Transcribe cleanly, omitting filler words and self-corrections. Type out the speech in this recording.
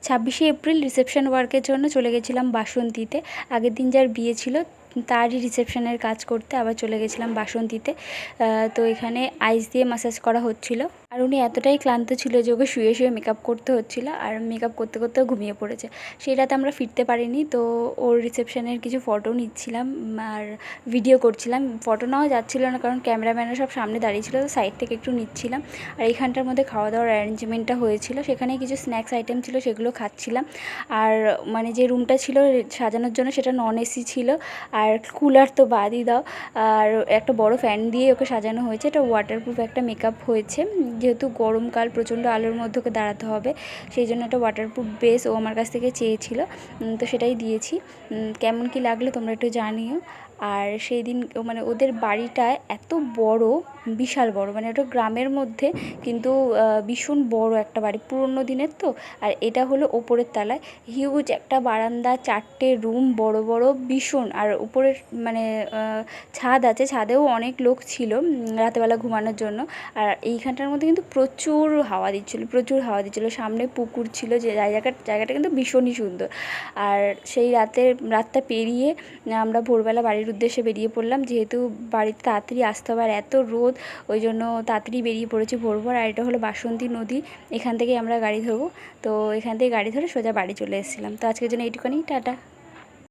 26শে April reception ওয়ার্কের জন্য চলে গেছিলাম বাসন্তীতে। আগের দিন যার বিয়ে ছিল তারই রিসেপশনের কাজ করতে আবার চলে গেছিলাম বাসন্তীতে। তো এখানে আইস দিয়ে ম্যাসাজ করা হচ্ছিল, আর উনি এতটাই ক্লান্ত ছিল যে ওকে শুয়ে শুয়ে মেকআপ করতে হচ্ছিলো, আর মেকআপ করতে করতেও ঘুমিয়ে পড়েছে। সেই রাতে আমরা ফিরতে পারিনি, তো ওর রিসেপশনের কিছু ফটো নিচ্ছিলাম আর ভিডিও করছিলাম। ফটো নেওয়া যাচ্ছিলো না কারণ ক্যামেরাম্যানরা সব সামনে দাঁড়িয়ে ছিল, তো সাইড থেকে একটু নিচ্ছিলাম। আর এইখানটার মধ্যে খাওয়া দাওয়ার অ্যারেঞ্জমেন্টটা হয়েছিল, সেখানে কিছু স্ন্যাক্স আইটেম ছিল সেগুলো খাচ্ছিলাম। আর মানে যে রুমটা ছিল সাজানোর জন্য সেটা নন এসি ছিল, আর কুলার তো বাদই দাও। আর একটা বড় ফ্যান দিয়ে ওকে সাজানো হয়েছে। এটা ওয়াটারপ্রুফ একটা মেকআপ হয়েছে, যেহেতু গরমকাল প্রচণ্ড আলোর মধ্যে ওকে দাঁড়াতে হবে, সেই জন্য একটা ওয়াটারপ্রুফ বেস ও আমার কাছ থেকে চেয়েছিল, তো সেটাই দিয়েছি। কেমন কি লাগলো তোমরা একটু জানিও। আর সেই দিন মানে ওদের বাড়িটা এত বড়, বিশাল বড়, মানে ওটা গ্রামের মধ্যে কিন্তু ভীষণ বড় একটা বাড়ি, পুরনো দিনের তো। আর এটা হলো ওপরের তলায়, হিউজ একটা বারান্দা, 4টে রুম বড় বড় ভীষণ। আর উপরের মানে ছাদ আছে, ছাদেও অনেক লোক ছিল রাতেবেলা ঘুমানোর জন্য। আর এইখানটার মধ্যে কিন্তু প্রচুর হাওয়া দিচ্ছিলো, সামনে পুকুর ছিল, যে জায়গাটা কিন্তু ভীষণই সুন্দর। আর সেই রাতটা পেরিয়ে আমরা ভোরবেলা বাড়ির উদ্দেশ্যে বেরিয়ে পড়লাম, যেহেতু বাড়িতে তাড়াতাড়ি আসতে হবে আর এত রোদ, ওই জন্য তাড়াতাড়ি বেরিয়ে পড়েছি ভোর। আর এটা হলো বাসন্তী নদী, এখান থেকেই আমরা গাড়ি ধরবো। তো এখান থেকে গাড়ি ধরে সোজা বাড়ি চলে এসেছিলাম। তো আজকের জন্য এইটুখানি, টাটা।